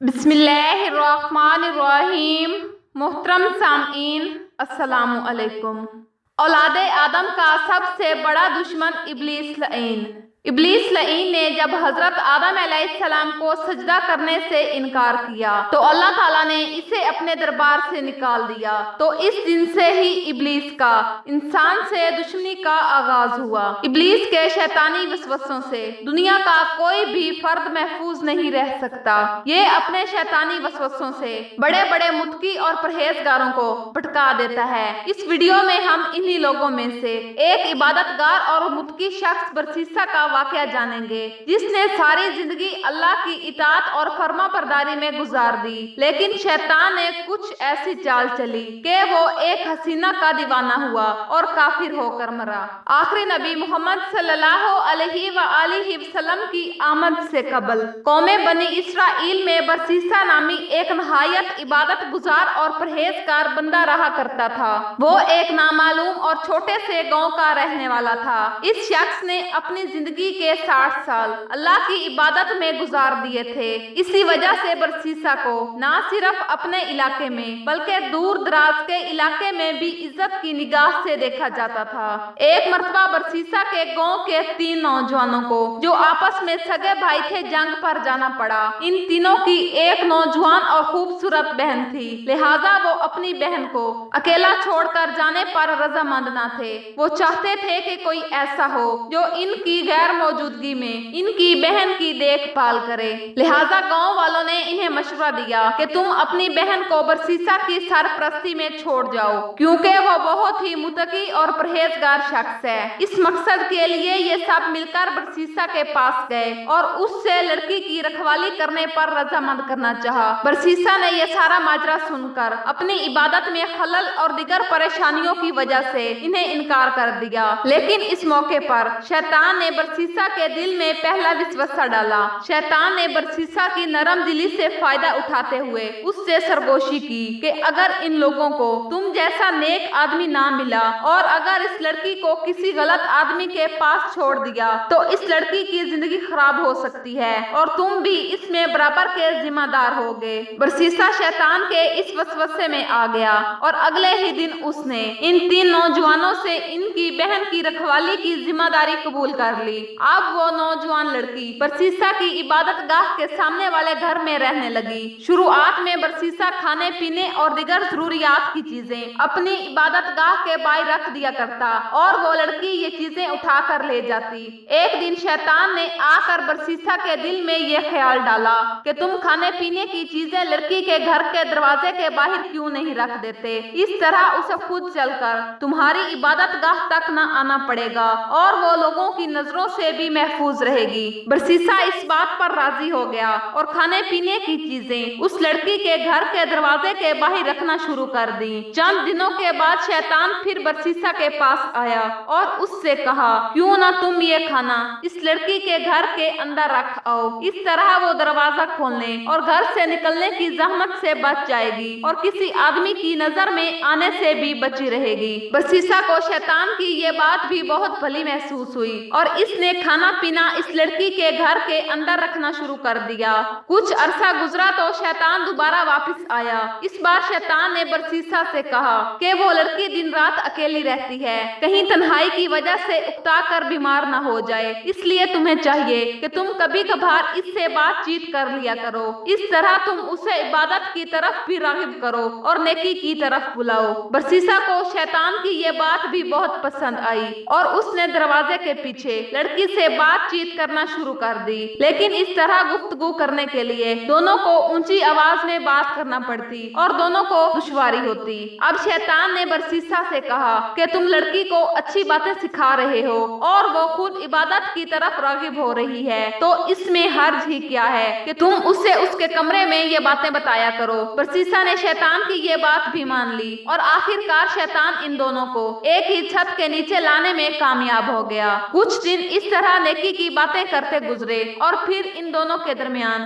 بسم اللہ الرحمن الرحیم۔ محترم سامعین، السلام علیکم۔ اولاد آدم کا سب سے بڑا دشمن ابلیس لعین۔ ابلیس لعین نے جب حضرت آدم علیہ السلام کو سجدہ کرنے سے انکار کیا تو اللہ تعالیٰ نے اسے اپنے دربار سے نکال دیا۔ تو اس دن سے ہی ابلیس کا انسان سے دشمنی کا آغاز ہوا۔ ابلیس کے شیطانی وسوسوں سے دنیا کا کوئی بھی فرد محفوظ نہیں رہ سکتا۔ یہ اپنے شیطانی وسوسوں سے بڑے بڑے متقی اور پرہیزگاروں کو بھٹکا دیتا ہے۔ اس ویڈیو میں ہم انہی لوگوں میں سے ایک عبادت گار اور متقی شخص برسیسا کا واقعہ جانیں گے، جس نے ساری زندگی اللہ کی اطاعت اور فرما برداری میں گزار دی، لیکن شیطان نے کچھ ایسی چال چلی کہ وہ ایک حسینہ کا دیوانہ ہوا اور کافر ہو کر مرا۔ آخری نبی محمد صلی اللہ علیہ وآلہ وسلم کی آمد سے قبل قوم بنی اسرائیل میں برسیسا نامی ایک نہایت عبادت گزار اور پرہیزگار بندہ رہا کرتا تھا۔ وہ ایک نامعلوم اور چھوٹے سے گاؤں کا رہنے والا تھا۔ اس شخص نے اپنی زندگی کے 60 سال اللہ کی عبادت میں گزار دیے تھے۔ اسی وجہ سے برسیسا کو نہ صرف اپنے علاقے میں بلکہ دور دراز کے علاقے میں بھی عزت کی نگاہ سے دیکھا جاتا تھا۔ ایک مرتبہ برسیسا کے گاؤں کے 3 نوجوانوں کو جو آپس میں سگے بھائی تھے جنگ پر جانا پڑا۔ ان تینوں کی ایک نوجوان اور خوبصورت بہن تھی، لہٰذا وہ اپنی بہن کو اکیلا چھوڑ کر جانے پر رضامند نہ تھے۔ وہ چاہتے تھے کہ کوئی ایسا ہو جو ان کی غیر موجودگی میں ان کی بہن کی دیکھ بھال کرے، لہٰذا گاؤں والوں نے انہیں مشورہ دیا کہ تم اپنی بہن کو برسیسا کی سرپرستی میں چھوڑ جاؤ، کیونکہ وہ بہت ہی متقی اور پرہیزگار شخص ہے۔ اس مقصد کے لیے یہ سب مل کر برسیسا کے پاس گئے اور اس سے لڑکی کی رکھوالی کرنے پر رضامند کرنا چاہا۔ برسیسا نے یہ سارا ماجرا سن کر اپنی عبادت میں خلل اور دیگر پریشانیوں کی وجہ سے انہیں انکار کر دیا، لیکن اس موقع پر شیطان نے برسیسا کے دل میں پہلا وسوسہ ڈالا۔ شیطان نے برسیسا کی نرم دلی سے فائدہ اٹھاتے ہوئے اس سے سرگوشی کی کہ اگر ان لوگوں کو تم جیسا نیک آدمی نہ ملا اور اگر اس لڑکی کو کسی غلط آدمی کے پاس چھوڑ دیا تو اس لڑکی کی زندگی خراب ہو سکتی ہے اور تم بھی اس میں برابر کے ذمہ دار ہوگے۔ برسیسا شیطان کے اس وسوسے میں آ گیا اور اگلے ہی دن اس نے ان 3 نوجوانوں سے ان کی بہن کی رکھوالی کی ذمہ داری قبول کر لی۔ اب وہ نوجوان لڑکی برسیسا کی عبادت گاہ کے سامنے والے گھر میں رہنے لگی۔ شروعات میں برسیسا کھانے پینے اور دیگر ضروریات کی چیزیں اپنی عبادت گاہ کے باہر رکھ دیا کرتا اور وہ لڑکی یہ چیزیں اٹھا کر لے جاتی۔ ایک دن شیطان نے آ کر برسیسا کے دل میں یہ خیال ڈالا کہ تم کھانے پینے کی چیزیں لڑکی کے گھر کے دروازے کے باہر کیوں نہیں رکھ دیتے، اس طرح اسے خود چل کر تمہاری عبادت گاہ تک نہ آنا پڑے گا اور وہ لوگوں کی نظروں سے بھی محفوظ رہے گی۔ برسیسا اس بات پر راضی ہو گیا اور کھانے پینے کی چیزیں اس لڑکی کے گھر کے دروازے کے باہر رکھنا شروع کر دی۔ چند دنوں کے بعد شیطان پھر برسیسا کے پاس آیا اور اس سے کہا، کیوں نہ تم یہ کھانا اس لڑکی کے گھر کے اندر رکھ آؤ، اس طرح وہ دروازہ کھولنے اور گھر سے نکلنے کی زحمت سے بچ جائے گی اور کسی آدمی کی نظر میں آنے سے بھی بچی رہے گی۔ برسیسا کو شیطان کی یہ بات بھی بہت بھلی محسوس ہوئی اور اس نے کھانا پینا اس لڑکی کے گھر کے اندر رکھنا شروع کر دیا۔ کچھ عرصہ گزرا تو شیطان دوبارہ واپس آیا۔ اس بار شیطان نے برسیسا سے کہا کہ وہ لڑکی دن رات اکیلی رہتی ہے، کہیں تنہائی کی وجہ سے اکتا کر بیمار نہ ہو جائے، اس لیے تمہیں چاہیے کہ تم کبھی کبھار اس سے بات چیت کر لیا کرو، اس طرح تم اسے عبادت کی طرف بھی راغب کرو اور نیکی کی طرف بلاؤ۔ برسیسا کو شیطان کی یہ بات بھی بہت پسند آئی اور اس نے دروازے کے پیچھے لڑکی سے بات چیت کرنا شروع کر دی، لیکن اس طرح گفتگو کرنے کے لیے دونوں کو اونچی آواز میں بات کرنا پڑتی اور دونوں کو دشواری ہوتی۔ اب شیطان نے برسیسا سے کہا کہ تم لڑکی کو اچھی باتیں سکھا رہے ہو اور وہ خود عبادت کی طرف راغب ہو رہی ہے، تو اس میں حرج ہی کیا ہے کہ تم اسے اس کے کمرے میں یہ باتیں بتایا کرو۔ برسیسا نے شیطان کی یہ بات بھی مان لی اور آخر کار شیطان ان دونوں کو ایک ہی چھت کے نیچے لانے میں کامیاب ہو گیا۔ کچھ دن اس طرح نیکی کی باتیں کرتے گزرے اور پھر ان دونوں کے درمیان